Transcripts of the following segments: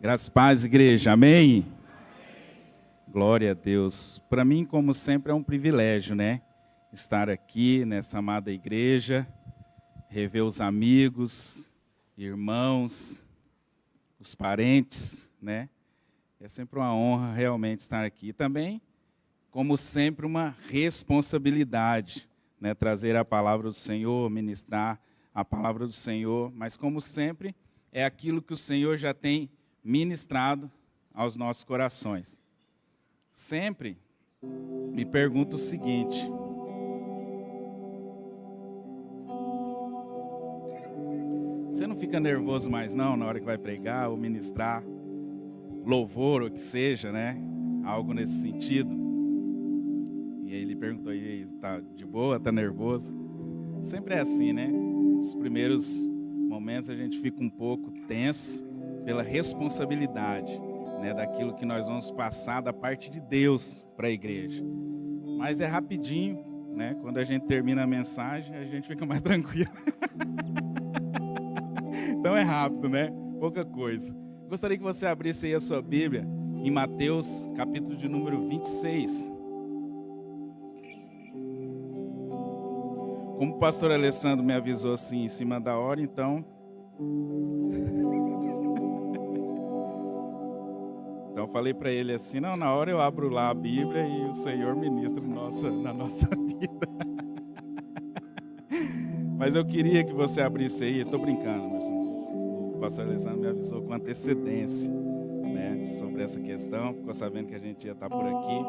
Graças e paz, igreja. Amém? Glória a Deus. Para mim, como sempre, é um privilégio, né? Estar aqui nessa amada igreja, rever os amigos, irmãos, os parentes, né? É sempre uma honra realmente estar aqui. Também, como sempre, uma responsabilidade, né? Trazer a palavra do Senhor, ministrar a palavra do Senhor. Mas, como sempre, é aquilo que o Senhor já tem ministrado aos nossos corações. Sempre me pergunto o seguinte: você não fica nervoso mais não na hora que vai pregar ou ministrar, louvor ou que seja, né? Algo nesse sentido. E aí ele perguntou, e aí, tá de boa, tá nervoso? Sempre é assim, né? Nos primeiros momentos a gente fica um pouco tenso pela responsabilidade, né, daquilo que nós vamos passar da parte de Deus para a igreja. Mas é rapidinho, né? Quando a gente termina a mensagem, a gente fica mais tranquilo. Então é rápido, né? Pouca coisa. Gostaria que você abrisse aí a sua Bíblia em Mateus, capítulo de número 26. Como o pastor Alessandro me avisou assim em cima da hora, então... Então eu falei para ele assim, não, na hora eu abro lá a Bíblia e o Senhor ministra na nossa vida. Mas eu queria que você abrisse aí, estou brincando, meus irmãos. O pastor Alessandro me avisou com antecedência, né, sobre essa questão, ficou sabendo que a gente ia estar por aqui.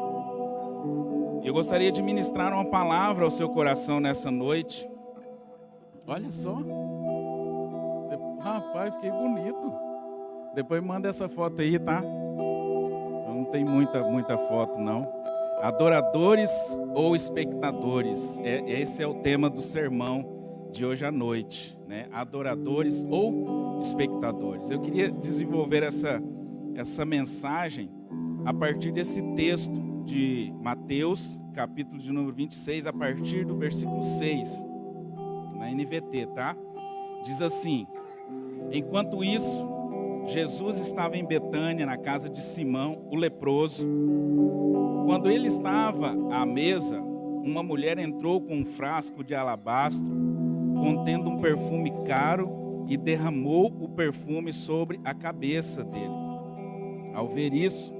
E eu gostaria de ministrar uma palavra ao seu coração nessa noite. Olha só. Rapaz, fiquei bonito. Depois manda essa foto aí, tá? Não tem muita foto, não. Adoradores ou espectadores? Esse é o tema do sermão de hoje à noite, né? Adoradores ou espectadores. Eu queria desenvolver essa mensagem a partir desse texto de Mateus, capítulo de número 26, a partir do versículo 6, na NVT, tá? Diz assim: enquanto isso, Jesus estava em Betânia, na casa de Simão, o leproso. Quando ele estava à mesa, uma mulher entrou com um frasco de alabastro, contendo um perfume caro, e derramou o perfume sobre a cabeça dele. Ao ver isso,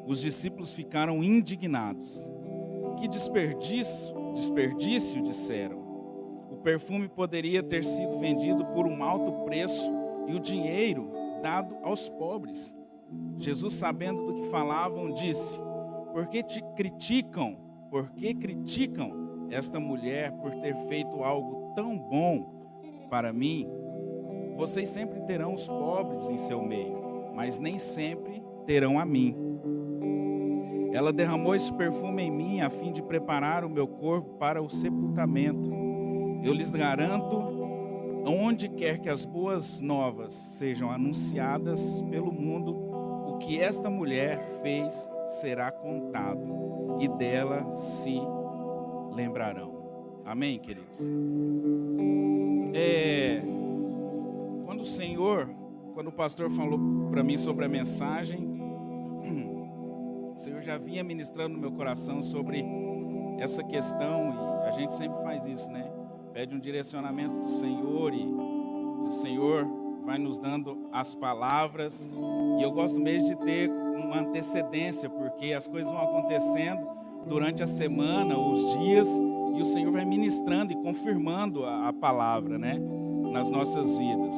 os discípulos ficaram indignados. Que desperdício, disseram. O perfume poderia ter sido vendido por um alto preço e o dinheiro dado aos pobres. Jesus, sabendo do que falavam, disse: Por que criticam esta mulher por ter feito algo tão bom para mim? Vocês sempre terão os pobres em seu meio, mas nem sempre terão a mim. Ela derramou esse perfume em mim a fim de preparar o meu corpo para o sepultamento. Eu lhes garanto, onde quer que as boas novas sejam anunciadas pelo mundo, o que esta mulher fez será contado, e dela se lembrarão. Amém, queridos? Quando o pastor falou para mim sobre a mensagem, o Senhor já vinha ministrando no meu coração sobre essa questão, e a gente sempre faz isso, né? Pede um direcionamento do Senhor e o Senhor vai nos dando as palavras. E eu gosto mesmo de ter uma antecedência, porque as coisas vão acontecendo durante a semana, os dias, e o Senhor vai ministrando e confirmando a palavra, né, nas nossas vidas.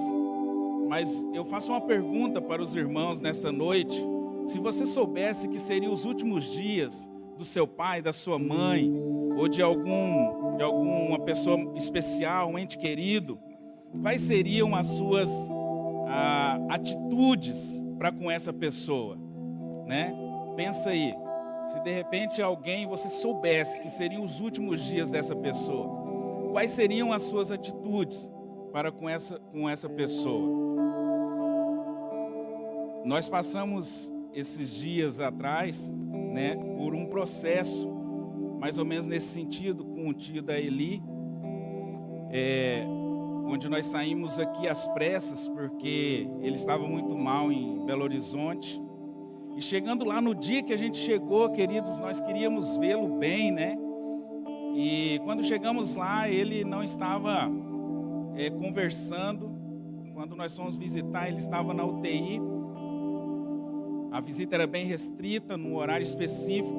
Mas eu faço uma pergunta para os irmãos nessa noite: se você soubesse que seriam os últimos dias do seu pai, da sua mãe, ou de alguma pessoa especial, um ente querido, quais seriam as suas atitudes para com essa pessoa, né? Pensa aí, se de repente você soubesse que seriam os últimos dias dessa pessoa, quais seriam as suas atitudes para com essa pessoa? Nós passamos esses dias atrás, né, por um processo mais ou menos nesse sentido com o tio da Eli. onde nós saímos aqui às pressas, porque ele estava muito mal em Belo Horizonte. E chegando lá, no dia que a gente chegou, queridos, nós queríamos vê-lo bem, né? E quando chegamos lá, ele não estava conversando. Quando nós fomos visitar, ele estava na UTI. A visita era bem restrita, num horário específico.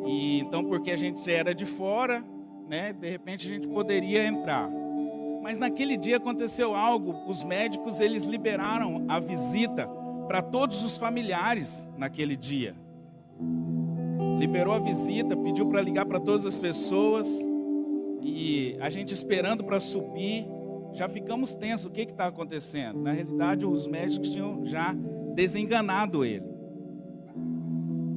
E então, porque a gente era de fora, né? De repente a gente poderia entrar. Mas naquele dia aconteceu algo. Os médicos, eles liberaram a visita para todos os familiares naquele dia. Liberou a visita, pediu para ligar para todas as pessoas. E a gente esperando para subir, já ficamos tensos. O que está acontecendo? Na realidade, os médicos tinham já desenganado ele.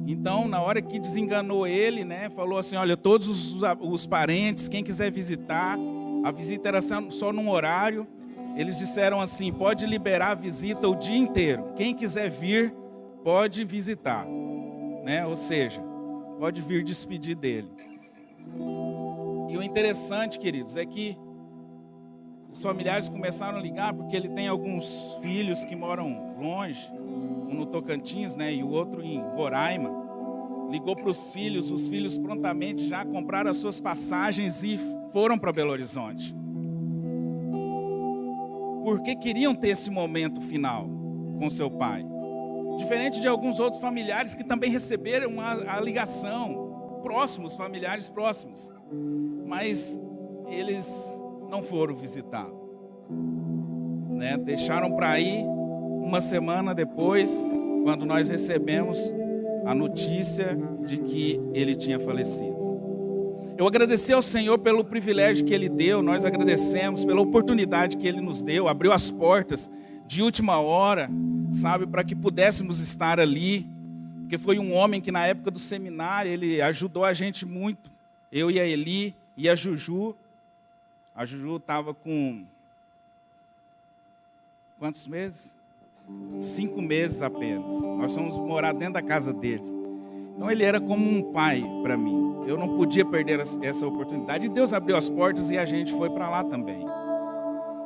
Então, na hora que desenganou ele, né, falou assim, olha, todos os parentes, quem quiser visitar, a visita era só num horário. Eles disseram assim, pode liberar a visita o dia inteiro. Quem quiser vir, pode visitar, né? Ou seja, pode vir despedir dele. E o interessante, queridos, é que os familiares começaram a ligar, porque ele tem alguns filhos que moram longe, um no Tocantins, né, e o outro em Roraima. Ligou para os filhos prontamente já compraram as suas passagens e foram para Belo Horizonte. Porque queriam ter esse momento final com seu pai. Diferente de alguns outros familiares que também receberam a ligação, familiares próximos. Mas eles não foram visitá-lo, né? Deixaram para ir uma semana depois, quando nós recebemos a notícia de que ele tinha falecido. Eu agradeci ao Senhor pelo privilégio que Ele deu, nós agradecemos pela oportunidade que Ele nos deu, abriu as portas de última hora, sabe, para que pudéssemos estar ali, porque foi um homem que na época do seminário, ele ajudou a gente muito, eu e a Eli e a Juju. A Juju estava com quantos meses? 5 meses apenas. Nós fomos morar dentro da casa deles. Então ele era como um pai para mim. Eu não podia perder essa oportunidade. E Deus abriu as portas e a gente foi para lá também.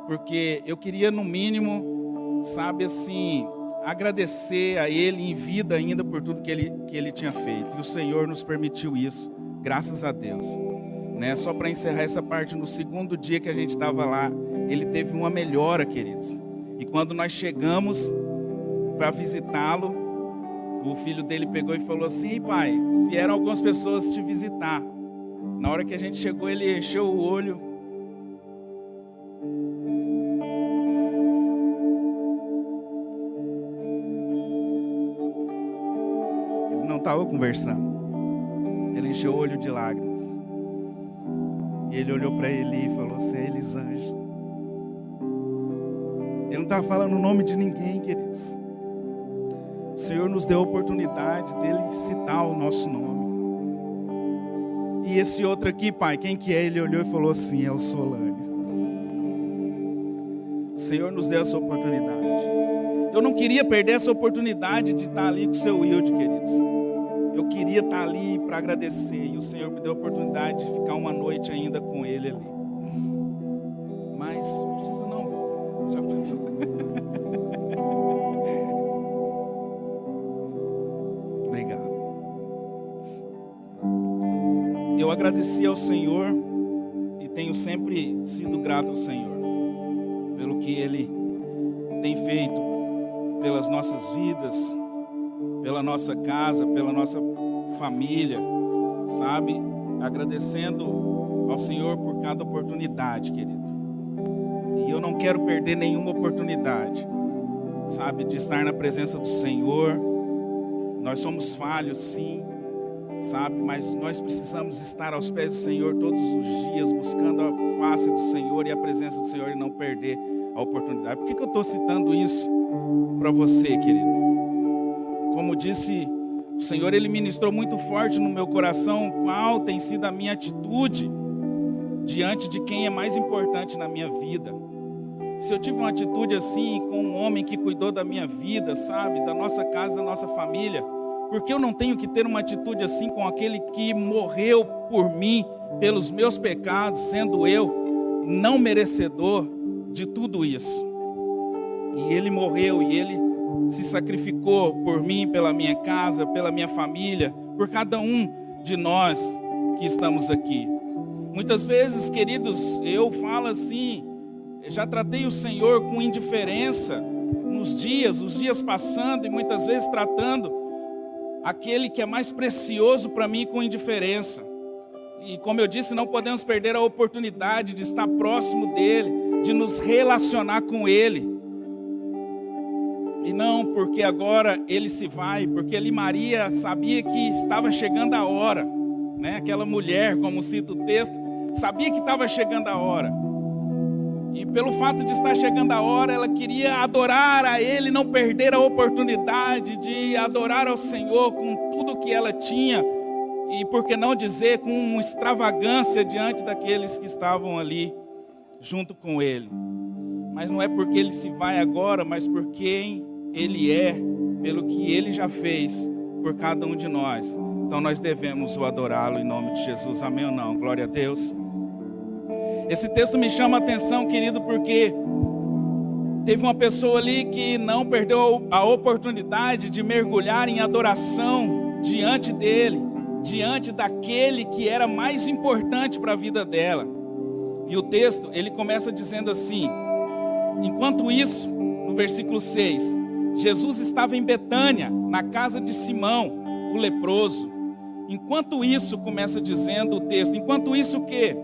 Porque eu queria, no mínimo, sabe assim, agradecer a Ele em vida ainda por tudo que ele tinha feito. E o Senhor nos permitiu isso, graças a Deus. Né? Só para encerrar essa parte, no segundo dia que a gente estava lá, ele teve uma melhora, queridos. E quando nós chegamos para visitá-lo, o filho dele pegou e falou assim, pai, vieram algumas pessoas te visitar. Na hora que a gente chegou, ele encheu o olho. Ele não estava conversando. Ele encheu o olho de lágrimas. E ele olhou para Eli e falou assim, Elisângela. Ele não estava falando o nome de ninguém, queridos. O Senhor nos deu a oportunidade dele citar o nosso nome. E esse outro aqui, pai, quem que é? Ele olhou e falou assim, é o Solânio. O Senhor nos deu essa oportunidade. Eu não queria perder essa oportunidade de estar ali com o seu Wilde, queridos. Eu queria estar ali para agradecer. E o Senhor me deu a oportunidade de ficar uma noite ainda com ele ali. Mas não precisa não. Já pensou? Obrigado. Eu agradeci ao Senhor e tenho sempre sido grato ao Senhor pelo que Ele tem feito pelas nossas vidas, pela nossa casa, pela nossa família, sabe? Agradecendo ao Senhor por cada oportunidade, querido. E eu não quero perder nenhuma oportunidade, sabe, de estar na presença do Senhor. Nós somos falhos, sim, sabe, mas nós precisamos estar aos pés do Senhor todos os dias, buscando a face do Senhor e a presença do Senhor e não perder a oportunidade. Por que eu estou citando isso para você, querido? Como disse o Senhor, Ele ministrou muito forte no meu coração qual tem sido a minha atitude diante de quem é mais importante na minha vida. Se eu tive uma atitude assim com um homem que cuidou da minha vida, sabe, da nossa casa, da nossa família, por que eu não tenho que ter uma atitude assim com aquele que morreu por mim, pelos meus pecados, sendo eu não merecedor, de tudo isso. E ele morreu, e ele se sacrificou por mim, pela minha casa, pela minha família, por cada um de nós que estamos aqui. Muitas vezes, queridos, eu falo assim, já tratei o Senhor com indiferença nos dias, os dias passando, e muitas vezes tratando aquele que é mais precioso para mim com indiferença. E como eu disse, não podemos perder a oportunidade de estar próximo dele, de nos relacionar com ele. E não porque agora ele se vai, porque ali Maria sabia que estava chegando a hora, né? Aquela mulher, como cita o texto, sabia que estava chegando a hora. E pelo fato de estar chegando a hora, ela queria adorar a ele, não perder a oportunidade de adorar ao Senhor com tudo que ela tinha. E por que não dizer, com extravagância diante daqueles que estavam ali junto com ele. Mas não é porque ele se vai agora, mas por quem ele é, pelo que ele já fez por cada um de nós. Então nós devemos o adorá-lo em nome de Jesus. Amém ou não? Glória a Deus. Esse texto me chama a atenção, querido, porque teve uma pessoa ali que não perdeu a oportunidade de mergulhar em adoração diante dele, diante daquele que era mais importante para a vida dela. E o texto, ele começa dizendo assim: enquanto isso, no versículo 6, Jesus estava em Betânia, na casa de Simão, o leproso. Enquanto isso, começa dizendo o texto, enquanto isso o quê?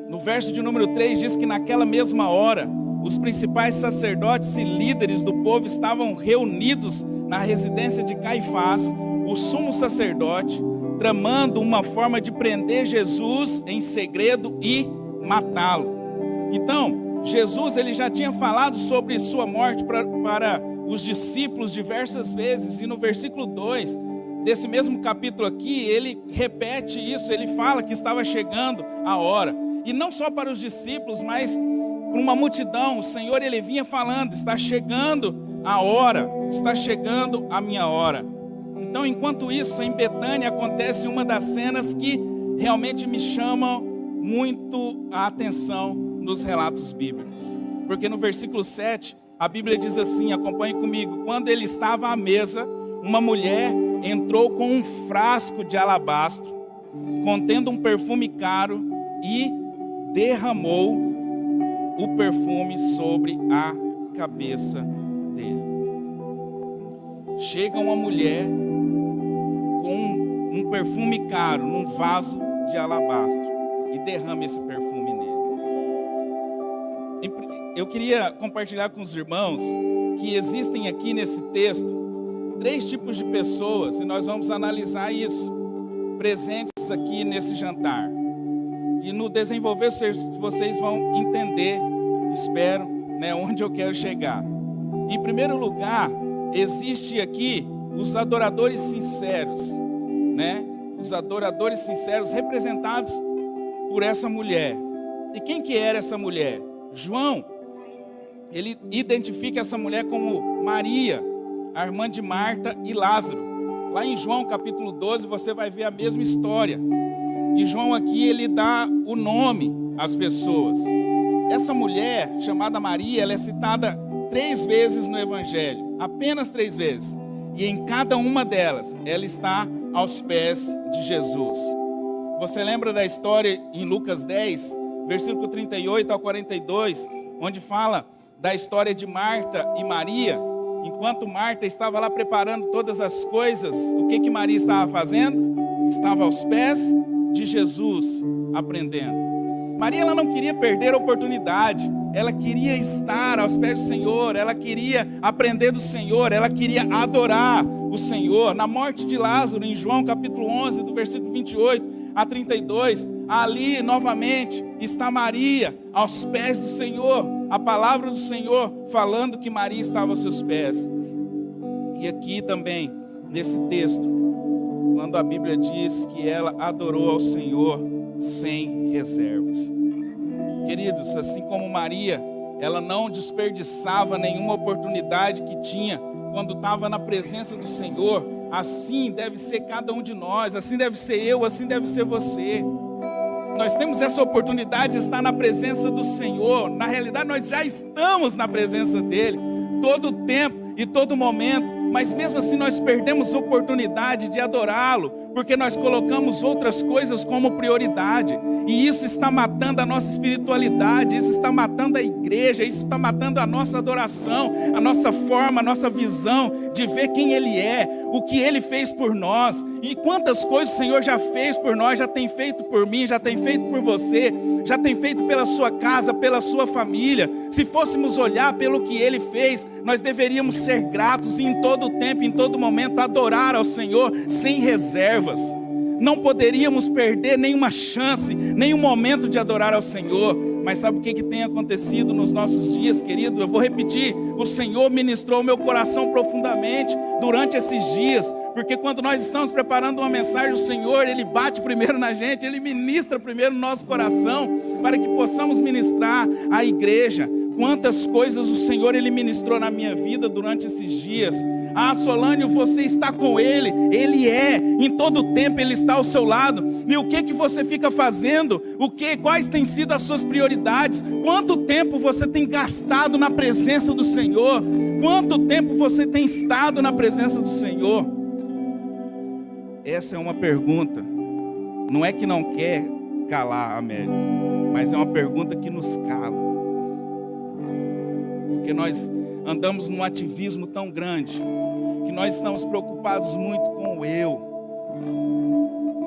No verso de número 3 diz que naquela mesma hora, os principais sacerdotes e líderes do povo estavam reunidos na residência de Caifás, o sumo sacerdote, tramando uma forma de prender Jesus em segredo e matá-lo. Então, Jesus ele já tinha falado sobre sua morte para os discípulos diversas vezes, e no versículo 2 desse mesmo capítulo aqui, ele repete isso, ele fala que estava chegando a hora. E não só para os discípulos, mas para uma multidão. O Senhor ele vinha falando: está chegando a hora, está chegando a minha hora. Então, enquanto isso, em Betânia acontece uma das cenas que realmente me chamam muito a atenção nos relatos bíblicos. Porque no versículo 7, a Bíblia diz assim, acompanhe comigo: quando ele estava à mesa, uma mulher entrou com um frasco de alabastro, contendo um perfume caro, e derramou o perfume sobre a cabeça dele. Chega uma mulher com um perfume caro num vaso de alabastro e derrama esse perfume nele. Eu queria compartilhar com os irmãos que existem aqui nesse texto 3 tipos de pessoas, e nós vamos analisar isso, presentes aqui nesse jantar. E no desenvolver vocês vão entender, espero, né, onde eu quero chegar. Em primeiro lugar, existe aqui os adoradores sinceros, né? Os adoradores sinceros representados por essa mulher. E quem que era essa mulher? João, ele identifica essa mulher como Maria, a irmã de Marta e Lázaro. Lá em João capítulo 12 você vai ver a mesma história. E João aqui ele dá o nome às pessoas. Essa mulher chamada Maria, ela é citada 3 vezes no Evangelho, apenas 3 vezes. E em cada uma delas, ela está aos pés de Jesus. Você lembra da história em Lucas 10, versículo 38 ao 42, onde fala da história de Marta e Maria? Enquanto Marta estava lá preparando todas as coisas, o que Maria estava fazendo? Estava aos pés de Jesus, aprendendo. Maria ela não queria perder a oportunidade, ela queria estar aos pés do Senhor, ela queria aprender do Senhor, ela queria adorar o Senhor. Na morte de Lázaro, em João capítulo 11, do versículo 28 a 32, ali novamente está Maria aos pés do Senhor, a palavra do Senhor falando que Maria estava aos seus pés. E aqui também, nesse texto, quando a Bíblia diz que ela adorou ao Senhor sem reservas. Queridos, assim como Maria, ela não desperdiçava nenhuma oportunidade que tinha quando estava na presença do Senhor. Assim deve ser cada um de nós, assim deve ser eu, assim deve ser você. Nós temos essa oportunidade de estar na presença do Senhor. Na realidade, nós já estamos na presença dEle, todo o tempo e todo momento. Mas mesmo assim nós perdemos a oportunidade de adorá-lo, porque nós colocamos outras coisas como prioridade. E isso está matando a nossa espiritualidade, isso está matando a igreja, isso está matando a nossa adoração, a nossa forma, a nossa visão de ver quem Ele é, o que Ele fez por nós. E quantas coisas o Senhor já fez por nós, já tem feito por mim, já tem feito por você, já tem feito pela sua casa, pela sua família. Se fôssemos olhar pelo que Ele fez, nós deveríamos ser gratos e em todo tempo, em todo momento, adorar ao Senhor sem reservas. Não poderíamos perder nenhuma chance, nenhum momento de adorar ao Senhor. Mas sabe o que tem acontecido nos nossos dias, querido? Eu vou repetir: o Senhor ministrou o meu coração profundamente durante esses dias, porque quando nós estamos preparando uma mensagem, o Senhor, Ele bate primeiro na gente, Ele ministra primeiro no nosso coração, para que possamos ministrar à igreja. Quantas coisas o Senhor, Ele ministrou na minha vida durante esses dias. Ah, Solânio, você está com Ele, Ele é, em todo tempo Ele está ao seu lado. E o que você fica fazendo? Quais têm sido as suas prioridades? Quanto tempo você tem gastado na presença do Senhor? Quanto tempo você tem estado na presença do Senhor? Essa é uma pergunta. Não é que não quer calar, América, mas é uma pergunta que nos cala. Porque nós andamos num ativismo tão grande, que nós estamos preocupados muito com o eu,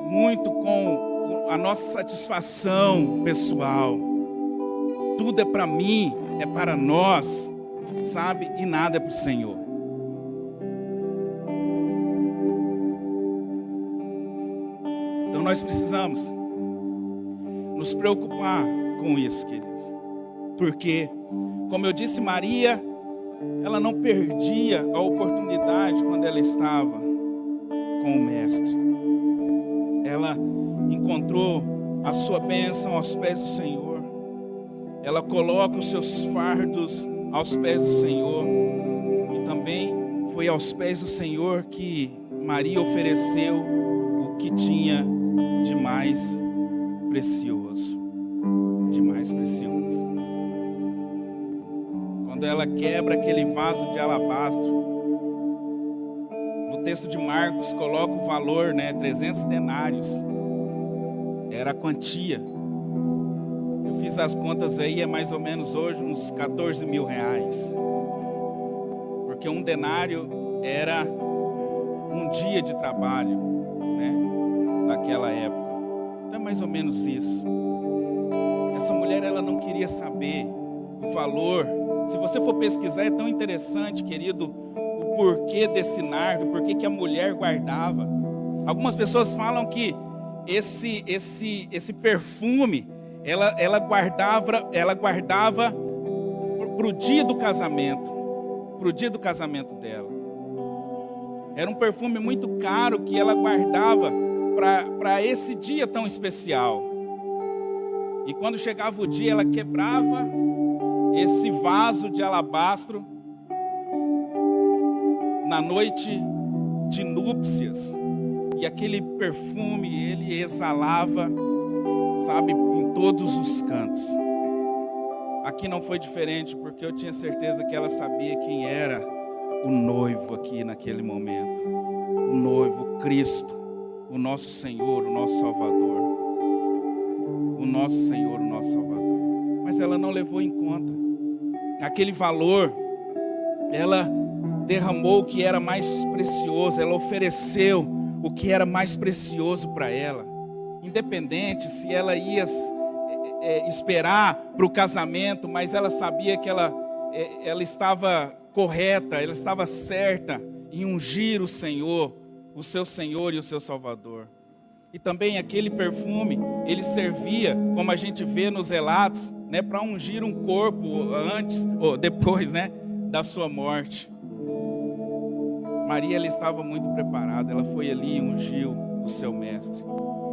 muito com a nossa satisfação pessoal. Tudo é para mim, é para nós, sabe? E nada é para o Senhor. Então nós precisamos nos preocupar com isso, queridos. Porque, como eu disse, Maria, ela não perdia a oportunidade quando ela estava com o Mestre. Ela encontrou a sua bênção aos pés do Senhor. Ela coloca os seus fardos aos pés do Senhor. E também foi aos pés do Senhor que Maria ofereceu o que tinha de mais precioso. De mais precioso. Quando ela quebra aquele vaso de alabastro, no texto de Marcos coloca o valor, 300 denários, era a quantia. Eu fiz as contas aí, é mais ou menos hoje uns 14 mil reais, porque um denário era um dia de trabalho, daquela época. Então é mais ou menos isso. Essa mulher, ela não queria saber o valor. Se você for pesquisar, é tão interessante, querido, o porquê desse nardo, o porquê que a mulher guardava. Algumas pessoas falam que esse perfume, ela guardava para o dia do casamento, dela. Era um perfume muito caro que ela guardava para esse dia tão especial. E quando chegava o dia, ela quebrava esse vaso de alabastro na noite de núpcias, e aquele perfume, ele exalava, sabe, em todos os cantos. Aqui não foi diferente, porque eu tinha certeza que ela sabia quem era o noivo aqui naquele momento. O noivo, Cristo, o nosso Senhor, o nosso Salvador. O nosso Senhor, o nosso Salvador. Mas ela não levou em conta aquele valor. Ela derramou o que era mais precioso, ela ofereceu o que era mais precioso para ela, independente se ela ia esperar para o casamento, mas ela sabia que ela estava correta, ela estava certa em ungir o Senhor, o seu Senhor e o seu Salvador. E também aquele perfume, ele servia, como a gente vê nos relatos, para ungir um corpo antes ou depois, da sua morte. Maria, ela estava muito preparada, ela foi ali e ungiu o seu mestre,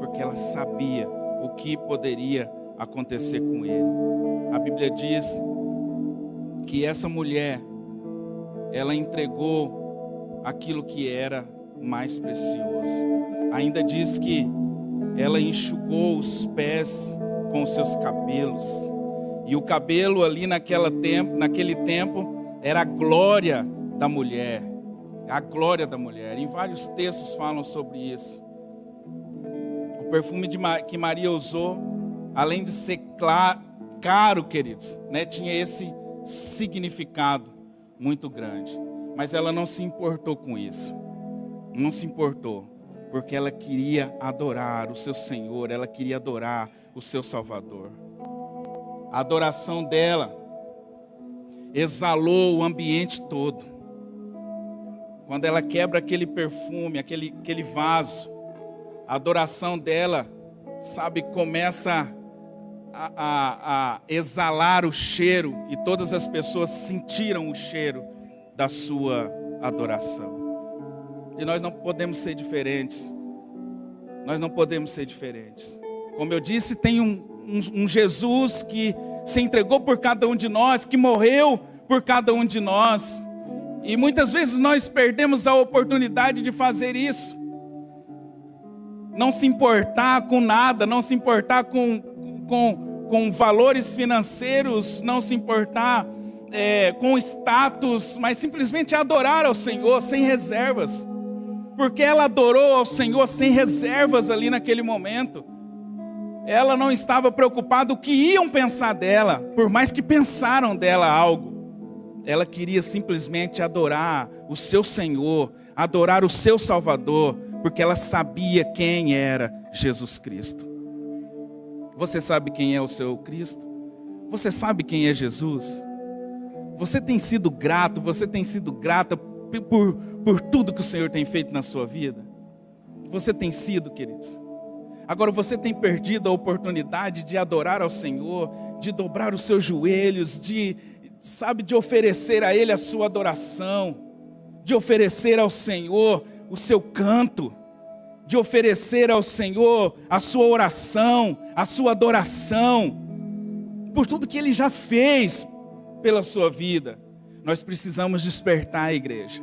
porque ela sabia o que poderia acontecer com ele. A Bíblia diz que essa mulher, ela entregou aquilo que era mais precioso. Ainda diz que ela enxugou os pés com os seus cabelos. E o cabelo ali naquele tempo era a glória da mulher. A glória da mulher. Em vários textos falam sobre isso. O perfume que Maria usou, além de ser caro, queridos, né, tinha esse significado muito grande. Mas ela não se importou com isso. Não se importou. Porque ela queria adorar o seu Senhor. Ela queria adorar o seu Salvador. A adoração dela exalou o ambiente todo. Quando ela quebra aquele perfume, aquele vaso, a adoração dela, sabe, começa a exalar o cheiro, e todas as pessoas sentiram o cheiro da sua adoração. E nós não podemos ser diferentes. Nós não podemos ser diferentes. Como eu disse, tem um Jesus que se entregou por cada um de nós, que morreu por cada um de nós. E muitas vezes nós perdemos a oportunidade de fazer isso. Não se importar com nada, não se importar com valores financeiros, não se importar com status, mas simplesmente adorar ao Senhor sem reservas. Porque ela adorou ao Senhor sem reservas ali naquele momento. Ela não estava preocupada o que iam pensar dela, por mais que pensaram dela algo. Ela queria simplesmente adorar o seu Senhor, adorar o seu Salvador, porque ela sabia quem era Jesus Cristo. Você sabe quem é o seu Cristo? Você sabe quem é Jesus? Você tem sido grato, você tem sido grata por tudo que o Senhor tem feito na sua vida? Você tem sido, queridos? Agora você tem perdido a oportunidade de adorar ao Senhor, de dobrar os seus joelhos, de oferecer a Ele a sua adoração, de oferecer ao Senhor o seu canto, de oferecer ao Senhor a sua oração, a sua adoração, por tudo que Ele já fez pela sua vida. Nós precisamos despertar a igreja,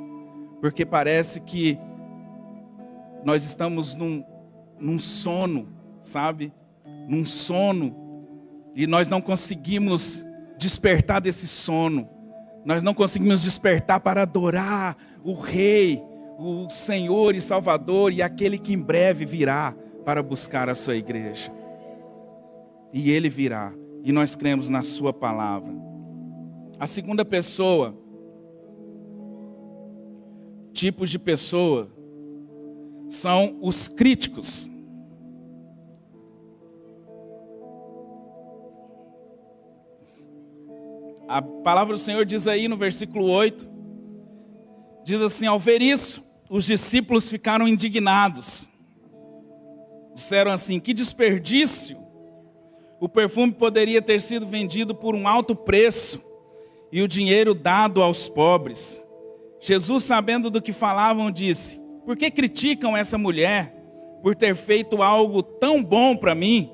porque parece que nós estamos num sono, sabe? Num sono, e nós não conseguimos despertar desse sono. Nós não conseguimos despertar para adorar o Rei, o Senhor e Salvador, e aquele que em breve virá para buscar a sua igreja. E Ele virá, e nós cremos na sua palavra. A segunda pessoa, tipos de pessoa, são os críticos. A palavra do Senhor diz aí no versículo 8, diz assim: ao ver isso, os discípulos ficaram indignados. Disseram assim: que desperdício! O perfume poderia ter sido vendido por um alto preço e o dinheiro dado aos pobres. Jesus, sabendo do que falavam, disse: por que criticam essa mulher por ter feito algo tão bom para mim?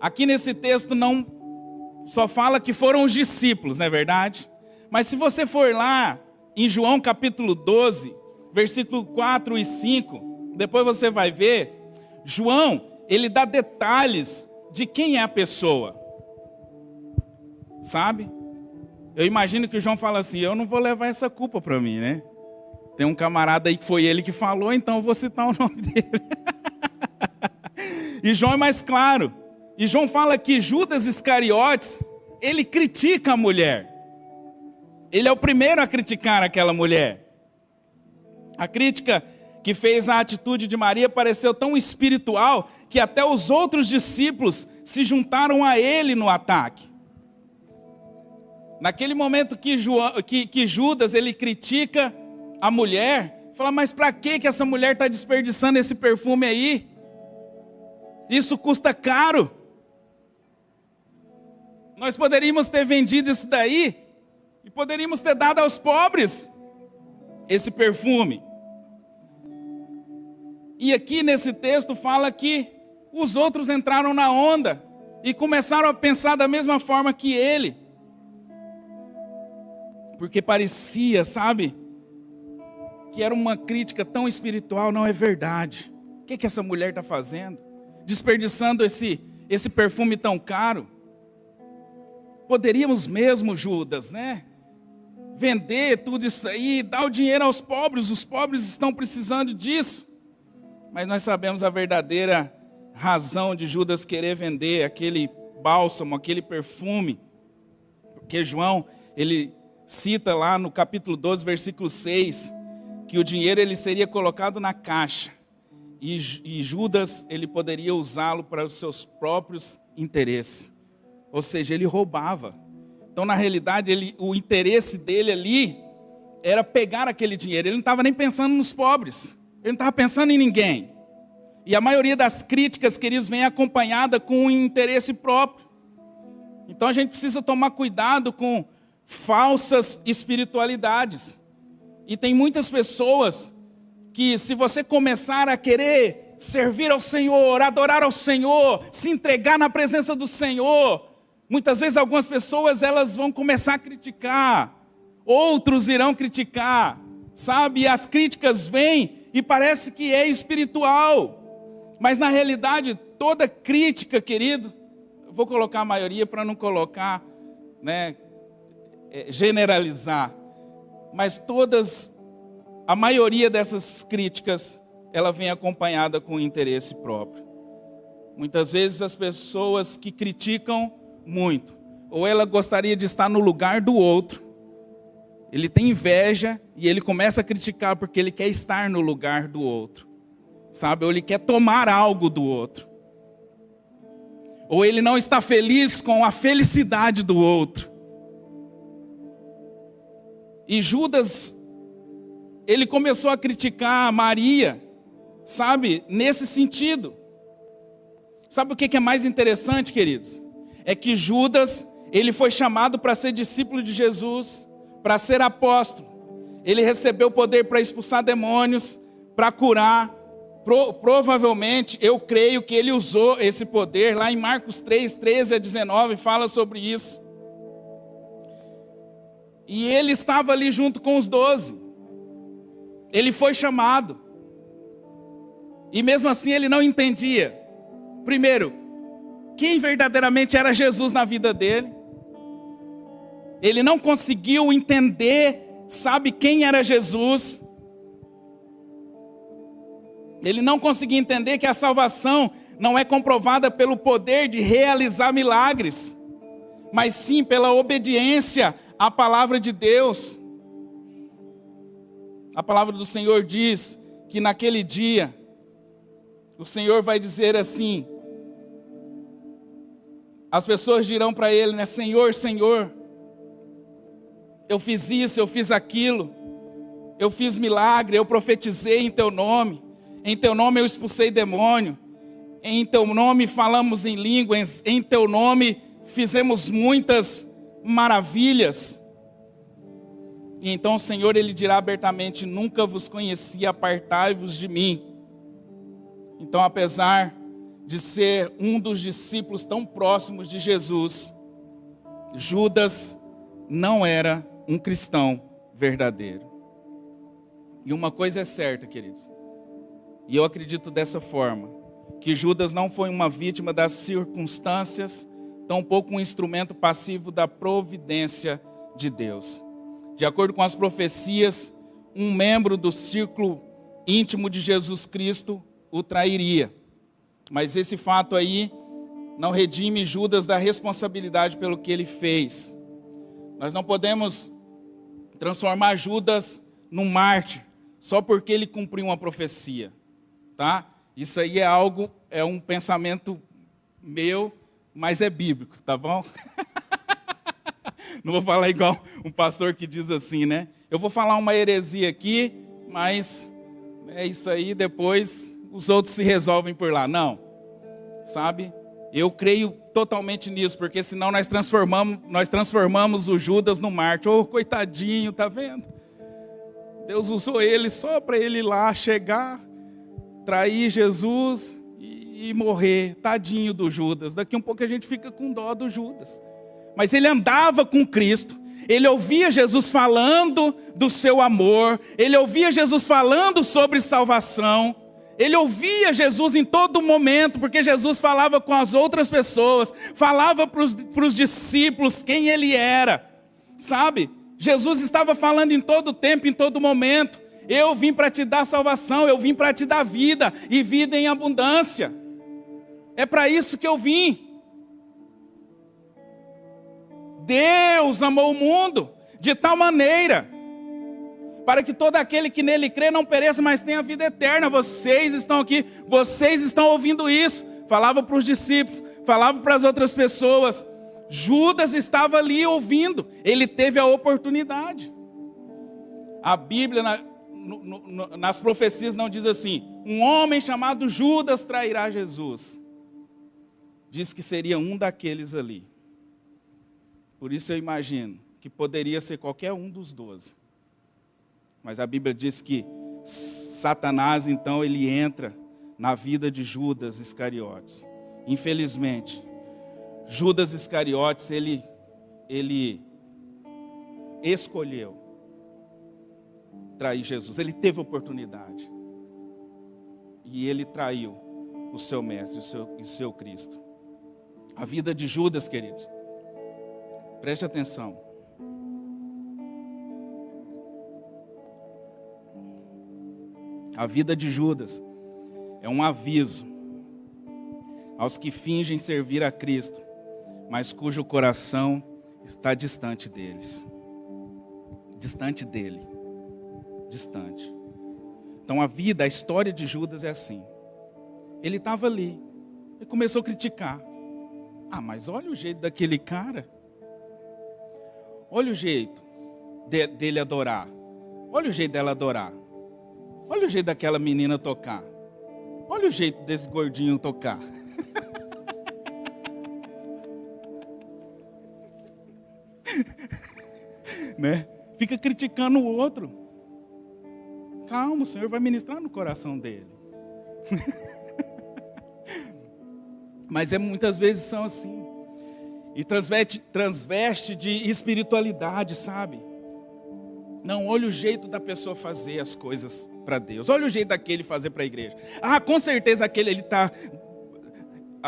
Aqui nesse texto não só fala que foram os discípulos, não é verdade? Mas se você for lá em João capítulo 12, versículo 4 e 5, depois você vai ver, João, ele dá detalhes de quem é a pessoa. Sabe? Eu imagino que o João fala assim: eu não vou levar essa culpa para mim, né? Tem um camarada aí que foi ele que falou, então eu vou citar o nome dele. E João é mais claro. E João fala que Judas Iscariotes, ele critica a mulher. Ele é o primeiro a criticar aquela mulher. A crítica que fez a atitude de Maria pareceu tão espiritual que até os outros discípulos se juntaram a ele no ataque. Naquele momento que Judas ele critica a mulher, fala: mas para que essa mulher está desperdiçando esse perfume aí? Isso custa caro. Nós poderíamos ter vendido isso daí e poderíamos ter dado aos pobres esse perfume. E aqui nesse texto fala que os outros entraram na onda e começaram a pensar da mesma forma que ele. Porque parecia, sabe, que era uma crítica tão espiritual. Não é verdade. O que essa mulher está fazendo? Desperdiçando esse perfume tão caro. Poderíamos mesmo, Judas, né? Vender tudo isso aí, dar o dinheiro aos pobres. Os pobres estão precisando disso. Mas nós sabemos a verdadeira razão de Judas querer vender aquele bálsamo, aquele perfume. Porque João, ele cita lá no capítulo 12, versículo 6, que o dinheiro ele seria colocado na caixa. E Judas, ele poderia usá-lo para os seus próprios interesses. Ou seja, ele roubava. Então, na realidade, o interesse dele ali era pegar aquele dinheiro. Ele não estava nem pensando nos pobres. Ele não estava pensando em ninguém. E a maioria das críticas, queridos, vem acompanhada com um interesse próprio. Então, a gente precisa tomar cuidado com falsas espiritualidades. E tem muitas pessoas que, se você começar a querer servir ao Senhor, adorar ao Senhor, se entregar na presença do Senhor, muitas vezes algumas pessoas elas vão começar a criticar, outros irão criticar, sabe? E as críticas vêm e parece que é espiritual, mas na realidade toda crítica, querido, eu vou colocar a maioria para não colocar, né, generalizar, mas a maioria dessas críticas, ela vem acompanhada com interesse próprio. Muitas vezes as pessoas que criticam muito, ou ela gostaria de estar no lugar do outro, ele tem inveja e ele começa a criticar porque ele quer estar no lugar do outro, sabe? Ou ele quer tomar algo do outro, ou ele não está feliz com a felicidade do outro. E Judas, ele começou a criticar Maria, sabe? Nesse sentido. Sabe o que é mais interessante, queridos? É que Judas, ele foi chamado para ser discípulo de Jesus, para ser apóstolo. Ele recebeu poder para expulsar demônios, para curar. Provavelmente, eu creio que ele usou esse poder. Lá em Marcos 3, 13 a 19, fala sobre isso. E ele estava ali junto com os 12. Ele foi chamado. E mesmo assim ele não entendia. Primeiro, quem verdadeiramente era Jesus na vida dele. Ele não conseguiu entender, sabe, quem era Jesus. Ele não conseguia entender que a salvação não é comprovada pelo poder de realizar milagres, mas sim pela obediência à palavra de Deus. A palavra do Senhor diz que naquele dia, o Senhor vai dizer assim, as pessoas dirão para ele, né? Senhor, Senhor, eu fiz isso, eu fiz aquilo, eu fiz milagre, eu profetizei em teu nome eu expulsei demônio, em teu nome falamos em línguas, em teu nome fizemos muitas maravilhas. E então o Senhor, ele dirá abertamente, nunca vos conheci, apartai-vos de mim. Então, apesar de ser um dos discípulos tão próximos de Jesus, Judas não era um cristão verdadeiro. E uma coisa é certa, queridos, e eu acredito dessa forma, que Judas não foi uma vítima das circunstâncias, tampouco um instrumento passivo da providência de Deus. De acordo com as profecias, um membro do círculo íntimo de Jesus Cristo o trairia. Mas esse fato aí não redime Judas da responsabilidade pelo que ele fez. Nós não podemos transformar Judas num mártir só porque ele cumpriu uma profecia, tá? Isso aí é um pensamento meu, mas é bíblico, tá bom? Não vou falar igual um pastor que diz assim, né? Eu vou falar uma heresia aqui, mas é isso aí, depois os outros se resolvem por lá. Não, sabe? Eu creio totalmente nisso, porque senão nós transformamos o Judas no mártir. Oh, coitadinho, tá vendo? Deus usou ele só para ele ir lá chegar, trair Jesus e morrer. Tadinho do Judas. Daqui um pouco a gente fica com dó do Judas. Mas ele andava com Cristo, ele ouvia Jesus falando do seu amor, ele ouvia Jesus falando sobre salvação, Ele ouvia Jesus em todo momento, porque Jesus falava com as outras pessoas, falava para os discípulos quem ele era, sabe? Jesus estava falando em todo tempo, em todo momento. Eu vim para te dar salvação, eu vim para te dar vida, e vida em abundância. É para isso que eu vim. Deus amou o mundo de tal maneira, para que todo aquele que nele crê não pereça, mas tenha vida eterna. Vocês estão aqui, vocês estão ouvindo isso. Falava para os discípulos, falava para as outras pessoas. Judas estava ali ouvindo, ele teve a oportunidade. A Bíblia, nas profecias, não diz assim: um homem chamado Judas trairá Jesus. Diz que seria um daqueles ali. Por isso eu imagino que poderia ser qualquer um dos 12. Mas a Bíblia diz que Satanás, então, ele entra na vida de Judas Iscariotes. Infelizmente, Judas Iscariotes, ele escolheu trair Jesus. Ele teve oportunidade. E ele traiu o seu mestre, o seu Cristo. A vida de Judas, queridos, preste atenção. A vida de Judas é um aviso aos que fingem servir a Cristo, mas cujo coração está distante deles. Distante dele. Distante. Então a história de Judas é assim. Ele estava ali e começou a criticar. Ah, mas olha o jeito daquele cara. Olha o jeito dele adorar. Olha o jeito dela adorar. Olha o jeito daquela menina tocar. Olha o jeito desse gordinho tocar. Né? Fica criticando o outro. Calma, o Senhor vai ministrar no coração dele. Mas muitas vezes são assim. E transveste de espiritualidade, sabe? Não, olha o jeito da pessoa fazer as coisas para Deus. Olha o jeito daquele fazer para a igreja. Ah, com certeza aquele ele está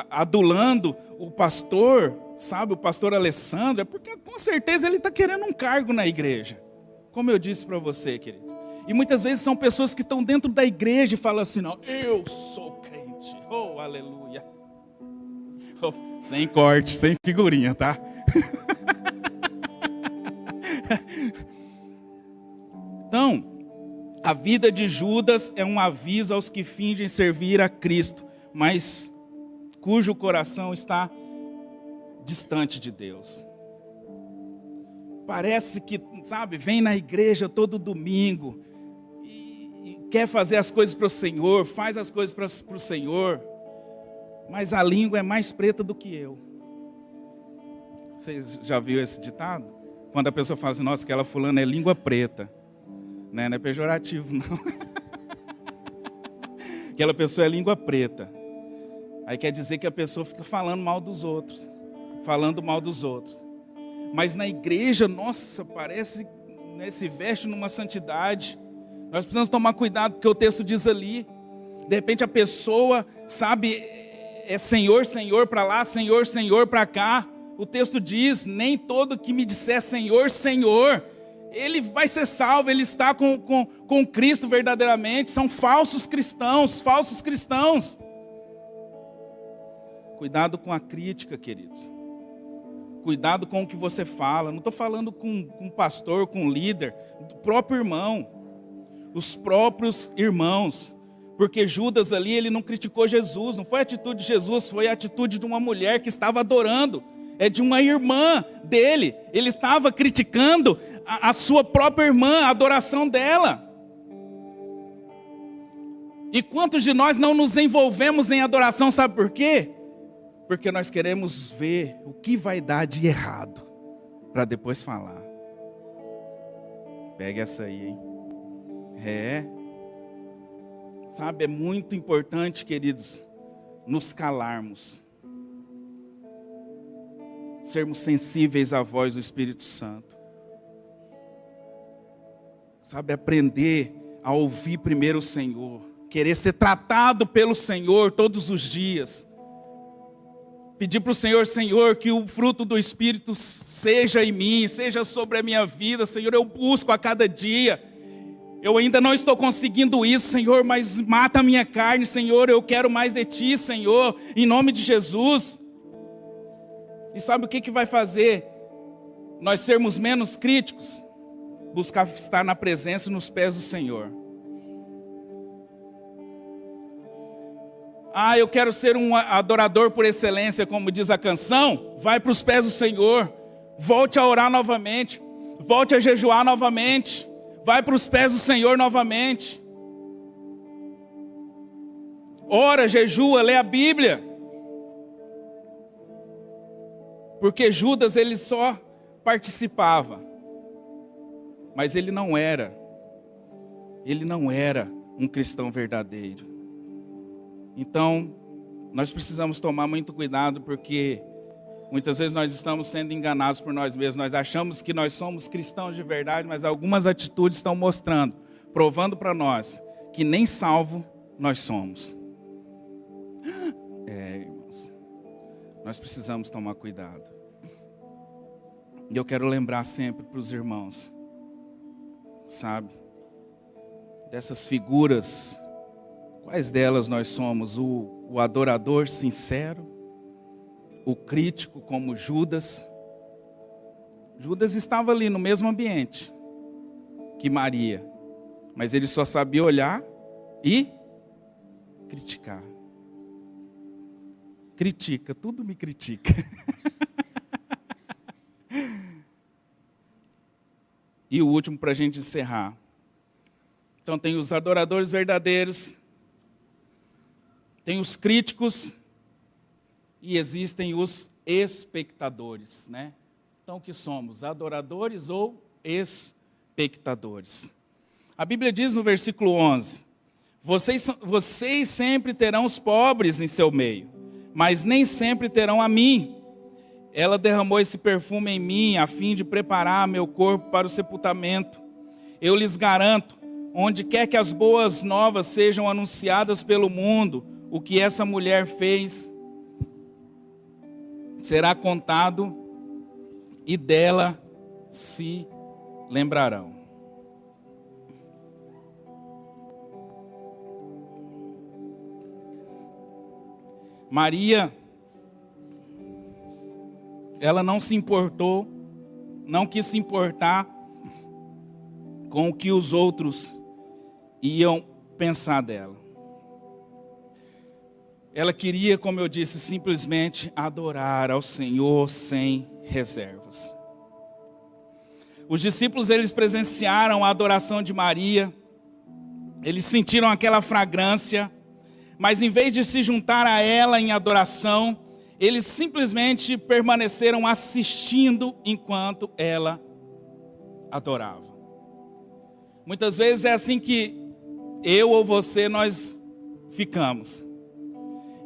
adulando o pastor, sabe? O pastor Alessandro. É porque com certeza ele está querendo um cargo na igreja. Como eu disse para você, queridos. E muitas vezes são pessoas que estão dentro da igreja e falam assim, não, eu sou crente. Oh, aleluia. Oh, sem corte, sem figurinha, tá? Então, a vida de Judas é um aviso aos que fingem servir a Cristo, mas cujo coração está distante de Deus. Parece que, sabe, vem na igreja todo domingo e quer fazer as coisas para o Senhor, faz as coisas para o Senhor, mas a língua é mais preta do que eu. Vocês já viram esse ditado? Quando a pessoa fala assim, nossa, aquela fulana é língua preta. Não é pejorativo, não. Aquela pessoa é língua preta. Aí quer dizer que a pessoa fica falando mal dos outros. Falando mal dos outros. Mas na igreja, nossa, parece, né, se veste numa santidade. Nós precisamos tomar cuidado, porque o texto diz ali. De repente a pessoa, sabe, é Senhor, Senhor para lá, Senhor, Senhor para cá. O texto diz, nem todo que me disser Senhor, Senhor, ele vai ser salvo, ele está com Cristo verdadeiramente. São falsos cristãos, falsos cristãos. Cuidado com a crítica, queridos. Cuidado com o que você fala. Não estou falando com um pastor, com um líder, do próprio irmão. Os próprios irmãos. Porque Judas ali, ele não criticou Jesus. Não foi a atitude de Jesus, foi a atitude de uma mulher que estava adorando. É de uma irmã dele. Ele estava criticando a sua própria irmã, a adoração dela. E quantos de nós não nos envolvemos em adoração, sabe por quê? Porque nós queremos ver o que vai dar de errado, para depois falar. Pega essa aí, hein? Sabe, é muito importante, queridos, nos calarmos. Sermos sensíveis à voz do Espírito Santo. Sabe, aprender a ouvir primeiro o Senhor. querer ser tratado pelo Senhor todos os dias. Pedir para o Senhor, Senhor, que o fruto do Espírito seja em mim, seja sobre a minha vida, Senhor, eu busco a cada dia. Eu ainda não estou conseguindo isso, Senhor, mas mata a minha carne, Senhor, eu quero mais de Ti, Senhor, em nome de Jesus. E sabe o que vai fazer nós sermos menos críticos? Buscar estar na presença e nos pés do Senhor. Eu quero ser um adorador por excelência, como diz a canção. Vai para os pés do Senhor. Volte a orar novamente. Volte a jejuar novamente. Vai para os pés do Senhor novamente. Ora, jejua, lê a Bíblia. Porque Judas, ele só participava. Mas ele não era um cristão verdadeiro. Então, nós precisamos tomar muito cuidado, porque muitas vezes nós estamos sendo enganados por nós mesmos. Nós achamos que nós somos cristãos de verdade, mas algumas atitudes estão mostrando, provando para nós, que nem salvo nós somos. Irmãos, nós precisamos tomar cuidado. E eu quero lembrar sempre para os irmãos, sabe, dessas figuras. Quais delas nós somos? O adorador sincero? O crítico como Judas? Judas estava ali no mesmo ambiente que Maria, mas ele só sabia olhar e criticar. Critica, tudo me critica. E o último para a gente encerrar. Então tem os adoradores verdadeiros, tem os críticos e existem os espectadores, né? Então o que somos? Adoradores ou espectadores? A Bíblia diz no versículo 11: vocês sempre terão os pobres em seu meio, mas nem sempre terão a mim. Ela derramou esse perfume em mim, a fim de preparar meu corpo para o sepultamento. Eu lhes garanto, onde quer que as boas novas sejam anunciadas pelo mundo, o que essa mulher fez será contado e dela se lembrarão. Maria, ela não se importou, não quis se importar com o que os outros iam pensar dela. Ela queria, como eu disse, simplesmente adorar ao Senhor sem reservas. Os discípulos, eles presenciaram a adoração de Maria, eles sentiram aquela fragrância, mas em vez de se juntar a ela em adoração, eles simplesmente permaneceram assistindo enquanto ela adorava. Muitas vezes é assim que eu ou você, nós ficamos.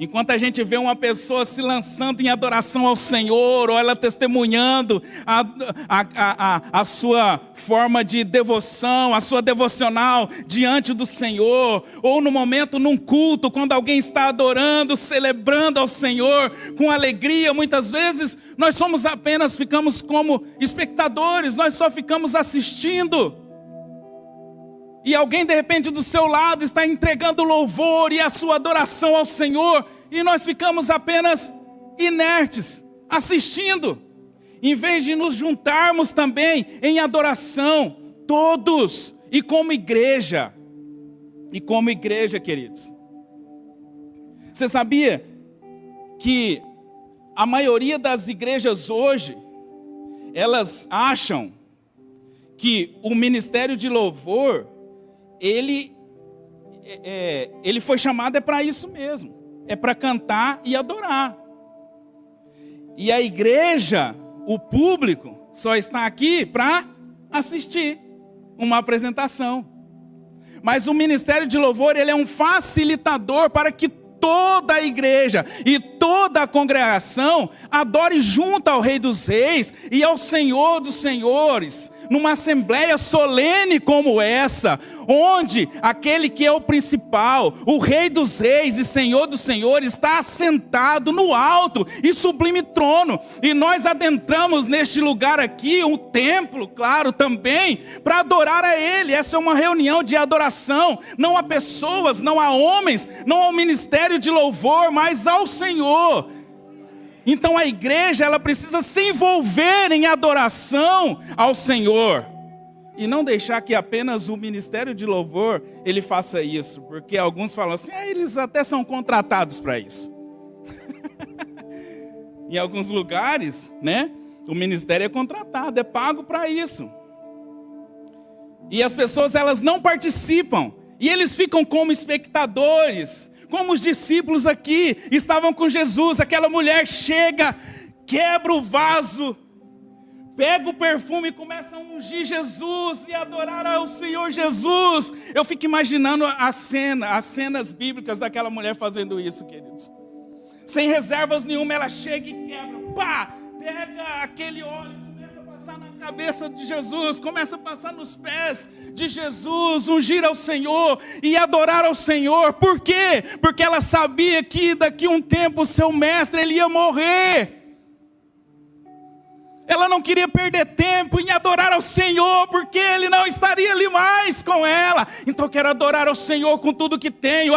Enquanto a gente vê uma pessoa se lançando em adoração ao Senhor, ou ela testemunhando a sua forma de devoção, a sua devocional diante do Senhor, ou no momento, num culto, quando alguém está adorando, celebrando ao Senhor com alegria, muitas vezes nós ficamos como espectadores, nós só ficamos assistindo. E alguém de repente do seu lado está entregando louvor e a sua adoração ao Senhor, e nós ficamos apenas inertes, assistindo, em vez de nos juntarmos também em adoração, todos, e como igreja, queridos. Você sabia que a maioria das igrejas hoje, elas acham que o ministério de louvor, ele foi chamado para isso mesmo. É para cantar e adorar. E a igreja, o público, só está aqui para assistir uma apresentação. Mas o ministério de louvor, ele é um facilitador para que toda a igreja e toda a congregação adore junto ao Rei dos Reis e ao Senhor dos Senhores, numa assembleia solene como essa, onde aquele que é o principal, o Rei dos Reis e Senhor dos Senhores, está assentado no alto e sublime trono, e nós adentramos neste lugar aqui, um templo, claro, também, para adorar a Ele. Essa é uma reunião de adoração, não a pessoas, não a homens, não ao ministério de louvor, mas ao Senhor. Então a igreja, ela precisa se envolver em adoração ao Senhor. E não deixar que apenas o ministério de louvor, ele faça isso. Porque alguns falam assim, eles até são contratados para isso. Em alguns lugares, né, o ministério é contratado, é pago para isso. E as pessoas, elas não participam. E eles ficam como espectadores. Como os discípulos aqui estavam com Jesus, aquela mulher chega, quebra o vaso, pega o perfume e começa a ungir Jesus e adorar ao Senhor Jesus. Eu fico imaginando as cenas bíblicas daquela mulher fazendo isso, queridos. Sem reservas nenhuma, ela chega e quebra, pá, pega aquele óleo, começa a passar na cabeça de Jesus, começa a passar nos pés de Jesus, ungir ao Senhor e adorar ao Senhor. Por quê? Porque ela sabia que daqui a um tempo o seu mestre, ele ia morrer. Ela não queria perder tempo em adorar ao Senhor, porque Ele não estaria ali mais com ela. Então eu quero adorar ao Senhor com tudo que tenho.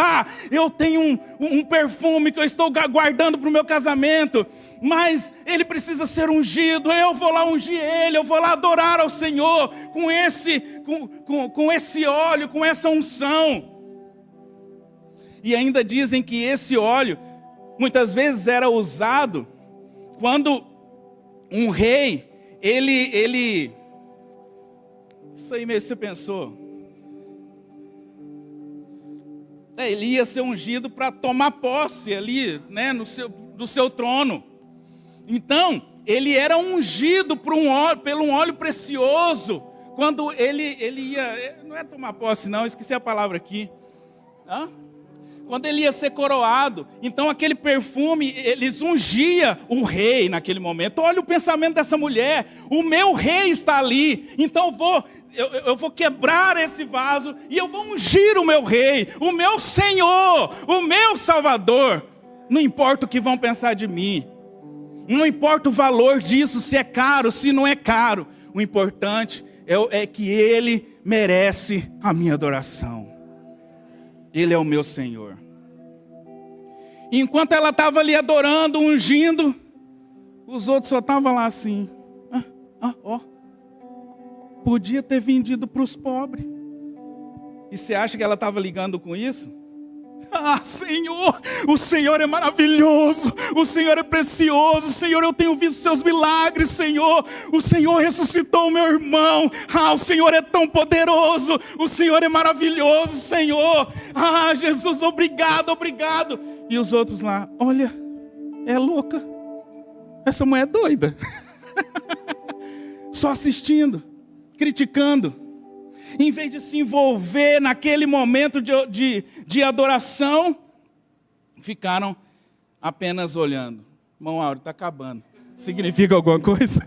Eu tenho um perfume que eu estou guardando para o meu casamento, mas ele precisa ser ungido. Eu vou lá ungir ele, eu vou lá adorar ao Senhor com esse óleo, com essa unção. E ainda dizem que esse óleo muitas vezes era usado quando um rei, ele... Isso aí mesmo, você pensou? Ele ia ser ungido para tomar posse ali, né, do seu trono. Então, ele era ungido pelo um óleo precioso. Quando ele ia... Não é tomar posse não, esqueci a palavra aqui. Quando ele ia ser coroado, então aquele perfume, eles ungia o rei naquele momento. Olha o pensamento dessa mulher, o meu rei está ali, então eu vou quebrar esse vaso e eu vou ungir o meu rei, o meu Senhor, o meu Salvador. Não importa o que vão pensar de mim, não importa o valor disso, se é caro, se não é caro. O importante é que Ele merece a minha adoração. Ele é o meu Senhor. E enquanto ela estava ali adorando, ungindo, os outros só estavam lá assim. Podia ter vendido para os pobres. E você acha que ela estava ligando com isso? Senhor, o Senhor é maravilhoso, o Senhor é precioso, Senhor, eu tenho visto seus milagres, Senhor, o Senhor ressuscitou o meu irmão, o Senhor é tão poderoso, o Senhor é maravilhoso, Senhor, Jesus, obrigado, obrigado. E os outros lá, olha, é louca, essa mulher é doida, só assistindo, criticando. Em vez de se envolver naquele momento de adoração, ficaram apenas olhando. Irmão Áureo, está acabando. Significa alguma coisa?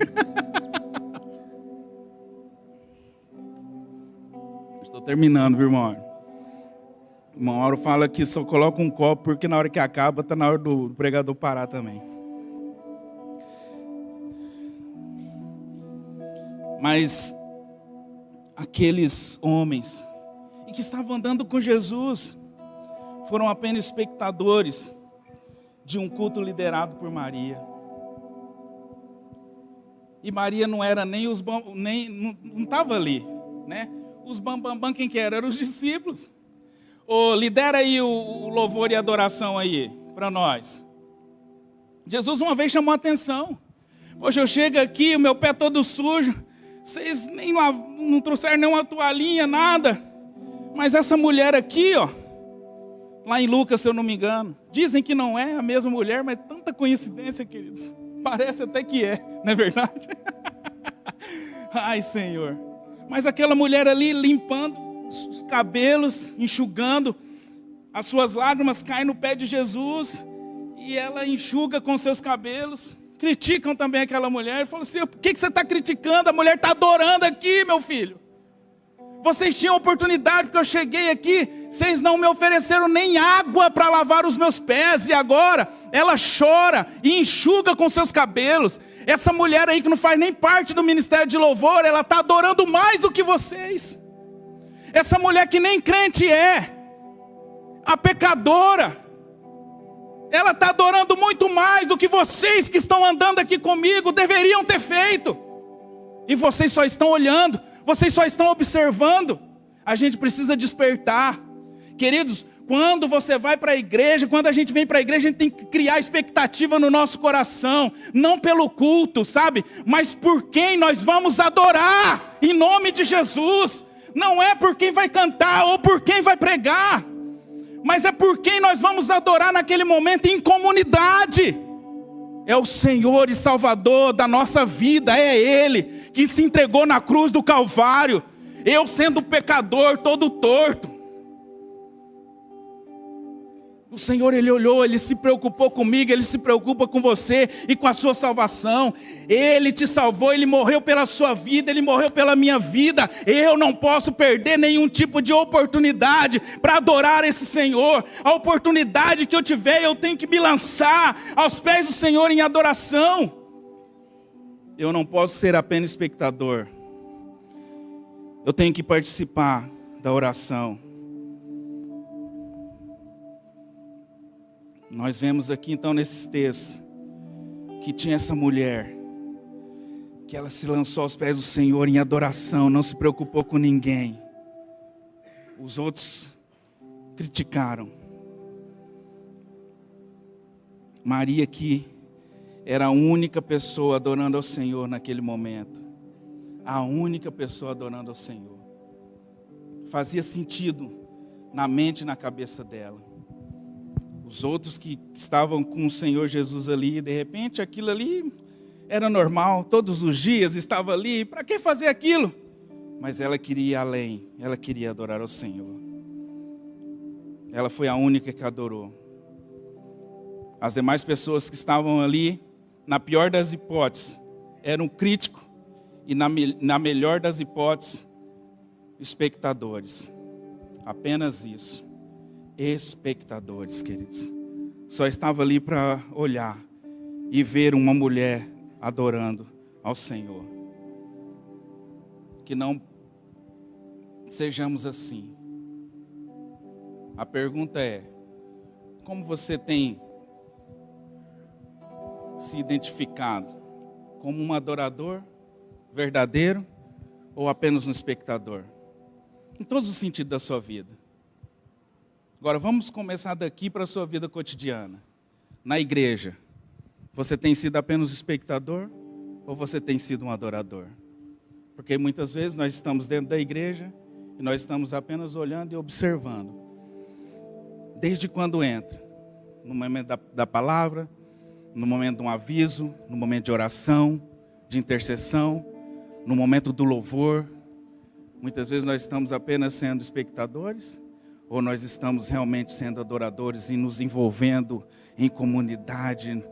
Estou terminando, viu, irmão Áureo? O irmão Áureo fala que só coloca um copo, porque na hora que acaba, está na hora do pregador parar também. Mas aqueles homens e que estavam andando com Jesus foram apenas espectadores de um culto liderado por Maria. E Maria não era nem os não estava ali, né? Os bambambam, quem que era? Eram os discípulos. Lidera aí o louvor e a adoração aí para nós. Jesus uma vez chamou a atenção. Poxa, eu chego aqui, o meu pé todo sujo. Vocês nem lá, não trouxeram nenhuma toalhinha, nada. Mas essa mulher aqui, lá em Lucas, se eu não me engano, dizem que não é a mesma mulher, mas tanta coincidência, queridos. Parece até que é, não é verdade? Ai, Senhor. Mas aquela mulher ali limpando os cabelos, enxugando As suas lágrimas caem no pé de Jesus e ela enxuga com seus cabelos. Criticam também aquela mulher. Falam assim, por que você está criticando? A mulher está adorando aqui, meu filho. Vocês tinham oportunidade, porque eu cheguei aqui, vocês não me ofereceram nem água para lavar os meus pés, e agora ela chora e enxuga com seus cabelos. Essa mulher aí que não faz nem parte do ministério de louvor, ela está adorando mais do que vocês. Essa mulher que nem crente é, a pecadora, ela está adorando muito mais do que vocês que estão andando aqui comigo deveriam ter feito. E vocês só estão olhando. Vocês só estão observando. A gente precisa despertar. Queridos, quando você vai para a igreja, quando a gente vem para a igreja, a gente tem que criar expectativa no nosso coração. Não pelo culto, sabe? Mas por quem nós vamos adorar, em nome de Jesus. Não é por quem vai cantar ou por quem vai pregar, mas é por quem nós vamos adorar naquele momento em comunidade. É o Senhor e Salvador da nossa vida, é Ele que se entregou na cruz do Calvário. Eu sendo pecador, todo torto. O Senhor, Ele olhou, Ele se preocupou comigo, Ele se preocupa com você e com a sua salvação. Ele te salvou, Ele morreu pela sua vida, Ele morreu pela minha vida. Eu não posso perder nenhum tipo de oportunidade para adorar esse Senhor. A oportunidade que eu tiver, eu tenho que me lançar aos pés do Senhor em adoração. Eu não posso ser apenas espectador. Eu tenho que participar da oração. Nós vemos aqui então nesses textos que tinha essa mulher, que ela se lançou aos pés do Senhor em adoração, não se preocupou com ninguém. Os outros criticaram. Maria aqui era a única pessoa adorando ao Senhor naquele momento. A única pessoa adorando ao Senhor. Fazia sentido na mente e na cabeça dela. Os outros que estavam com o Senhor Jesus ali, de repente aquilo ali era normal, todos os dias estava ali, para que fazer aquilo? Mas ela queria ir além, ela queria adorar ao Senhor. Ela foi a única que adorou. As demais pessoas que estavam ali, na pior das hipóteses, eram críticos, e na melhor das hipóteses, espectadores. Apenas isso. Espectadores, queridos. Só estava ali para olhar e ver uma mulher adorando ao Senhor. Que não sejamos assim. A pergunta é: como você tem se identificado? Como um adorador verdadeiro ou apenas um espectador? Em todos os sentidos da sua vida. Agora vamos começar daqui para a sua vida cotidiana. Na igreja, você tem sido apenas um espectador ou você tem sido um adorador? Porque muitas vezes nós estamos dentro da igreja e nós estamos apenas olhando e observando. Desde quando entra? No momento da palavra, no momento de um aviso, no momento de oração, de intercessão, no momento do louvor. Muitas vezes nós estamos apenas sendo espectadores. Ou nós estamos realmente sendo adoradores e nos envolvendo em comunidade,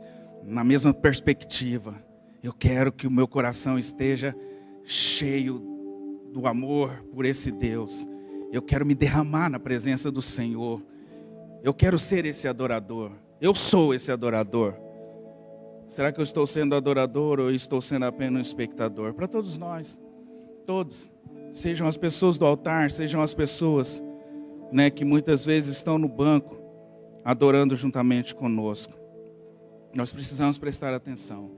na mesma perspectiva. Eu quero que o meu coração esteja cheio do amor por esse Deus. Eu quero me derramar na presença do Senhor. Eu quero ser esse adorador. Eu sou esse adorador. Será que eu estou sendo adorador ou estou sendo apenas um espectador? Para todos nós, todos. Sejam as pessoas do altar, sejam as pessoas que muitas vezes estão no banco, adorando juntamente conosco. Nós precisamos prestar atenção.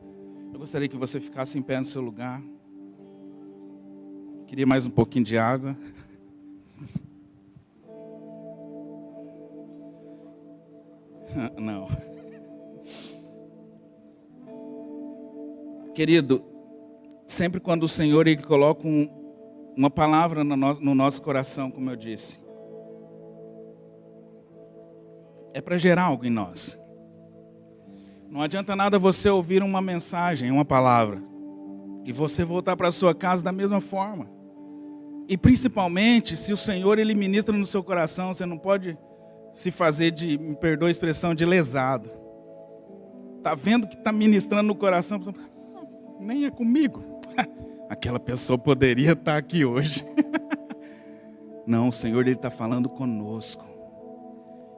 Eu gostaria que você ficasse em pé no seu lugar. Queria mais um pouquinho de água. Não. Querido, sempre quando o Senhor Ele coloca uma palavra no nosso coração, como eu disse, é para gerar algo em nós. Não adianta nada você ouvir uma mensagem, uma palavra, e você voltar para a sua casa da mesma forma. E principalmente, se o Senhor Ele ministra no seu coração, você não pode se fazer me perdoa a expressão, de lesado. Está vendo que está ministrando no coração, nem é comigo. Aquela pessoa poderia estar aqui hoje. Não, o Senhor está falando conosco.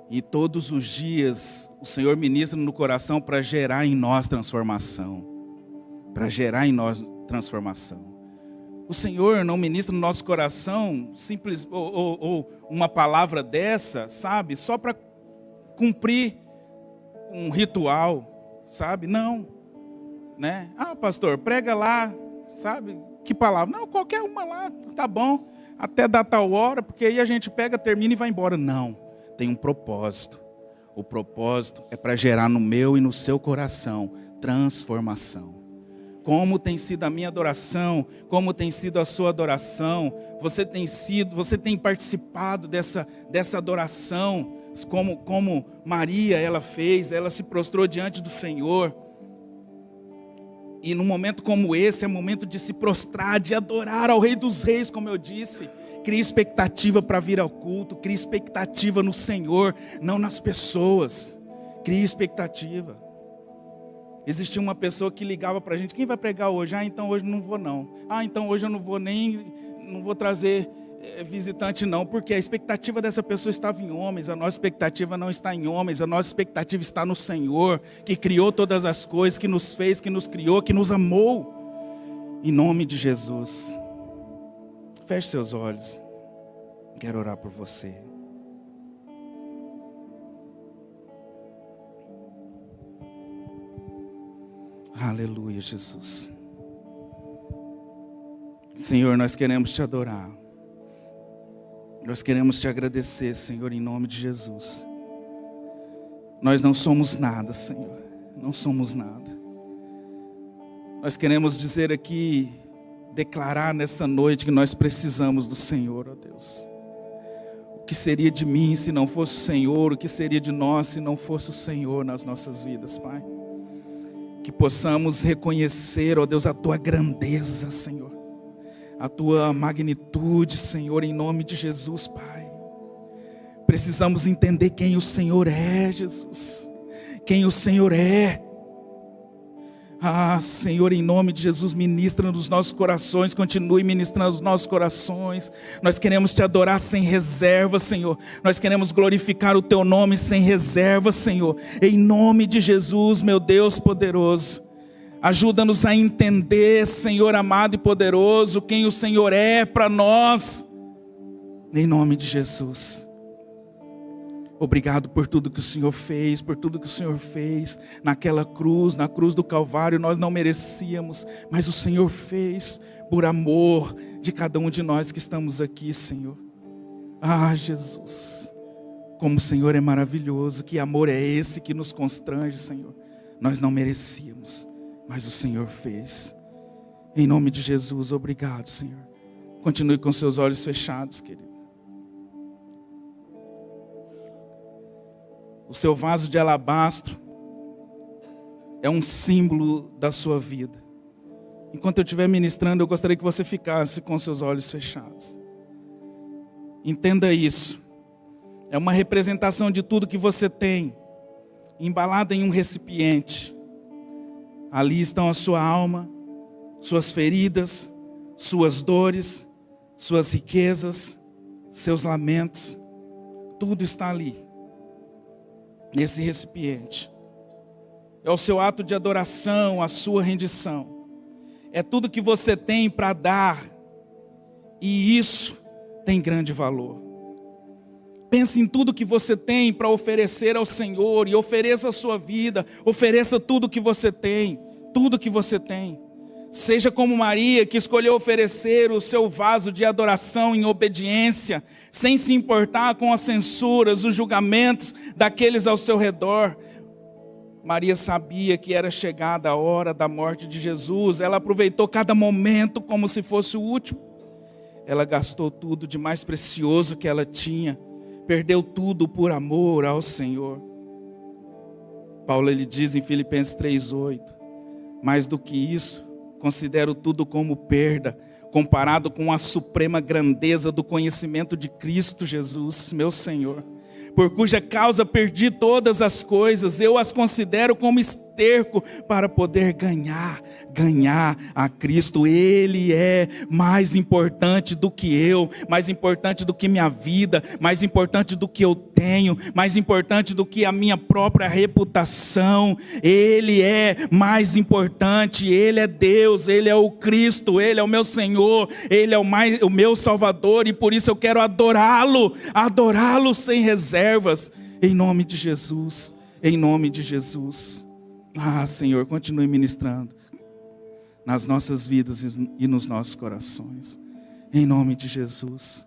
E todos os dias o Senhor ministra no coração para gerar em nós transformação. Para gerar em nós transformação. O Senhor não ministra no nosso coração simples ou uma palavra dessa, sabe? Só para cumprir um ritual, sabe? Não, né? Ah, pastor, prega lá, sabe? Que palavra? Não, qualquer uma lá, tá bom. Até dar tal hora, porque aí a gente pega, termina e vai embora. Não, tem um propósito. O propósito é para gerar no meu e no seu coração transformação. Como tem sido a minha adoração, como tem sido a sua adoração, você tem participado dessa adoração, como Maria ela fez, ela se prostrou diante do Senhor. E num momento como esse, é momento de se prostrar, de adorar ao Rei dos Reis, como eu disse. Cria expectativa para vir ao culto, cria expectativa no Senhor, não nas pessoas. Cria expectativa. Existia uma pessoa que ligava para a gente: quem vai pregar hoje? Ah, então hoje não vou não. Ah, então hoje eu não vou trazer visitante não, porque a expectativa dessa pessoa estava em homens. A nossa expectativa não está em homens, a nossa expectativa está no Senhor, que criou todas as coisas, que nos fez, que nos criou, que nos amou. Em nome de Jesus. Feche seus olhos. Quero orar por você. Aleluia, Jesus. Senhor, nós queremos te adorar. Nós queremos te agradecer, Senhor, em nome de Jesus. Nós não somos nada, Senhor. Não somos nada. Nós queremos dizer aqui, declarar nessa noite que nós precisamos do Senhor, ó Deus. O que seria de mim se não fosse o Senhor? O que seria de nós se não fosse o Senhor nas nossas vidas, Pai? Que possamos reconhecer, ó Deus, a Tua grandeza, Senhor. A Tua magnitude, Senhor, em nome de Jesus, Pai. Precisamos entender quem o Senhor é, Jesus. Quem o Senhor é. Ah, Senhor, em nome de Jesus, ministra nos nossos corações, continue ministrando nos nossos corações. Nós queremos te adorar sem reserva, Senhor. Nós queremos glorificar o teu nome sem reserva, Senhor. Em nome de Jesus, meu Deus poderoso. Ajuda-nos a entender, Senhor amado e poderoso, quem o Senhor é para nós. Em nome de Jesus. Obrigado por tudo que o Senhor fez, por tudo que o Senhor fez naquela cruz, na cruz do Calvário. Nós não merecíamos, mas o Senhor fez por amor de cada um de nós que estamos aqui, Senhor. Ah, Jesus, como o Senhor é maravilhoso, que amor é esse que nos constrange, Senhor. Nós não merecíamos, mas o Senhor fez. Em nome de Jesus, obrigado, Senhor. Continue com seus olhos fechados, querido. O seu vaso de alabastro é um símbolo da sua vida. Enquanto eu estiver ministrando, eu gostaria que você ficasse com seus olhos fechados. Entenda isso. É uma representação de tudo que você tem, embalado em um recipiente. Ali estão a sua alma, suas feridas, suas dores, suas riquezas, seus lamentos. Tudo está ali. Nesse recipiente. É o seu ato de adoração, a sua rendição. É tudo que você tem para dar. E isso tem grande valor. Pense em tudo que você tem para oferecer ao Senhor. E ofereça a sua vida. Ofereça tudo que você tem. Tudo que você tem. Seja como Maria, que escolheu oferecer o seu vaso de adoração em obediência, sem se importar com as censuras, os julgamentos daqueles ao seu redor. Maria sabia que era chegada a hora da morte de Jesus. Ela aproveitou cada momento como se fosse o último. Ela gastou tudo de mais precioso que ela tinha. Perdeu tudo por amor ao Senhor. Paulo ele diz em Filipenses 3:8, mais do que isso, considero tudo como perda, comparado com a suprema grandeza do conhecimento de Cristo Jesus, meu Senhor. por cuja causa perdi todas as coisas, eu as considero como esterco para poder ganhar a Cristo. Ele é mais importante do que eu, mais importante do que minha vida, mais importante do que eu tenho, mais importante do que a minha própria reputação. Ele é mais importante, Ele é Deus, Ele é o Cristo, Ele é o meu Senhor, Ele é o meu Salvador, e por isso eu quero adorá-lo sem reservas, em nome de Jesus, em nome de Jesus. Senhor, continue ministrando nas nossas vidas e nos nossos corações, em nome de Jesus.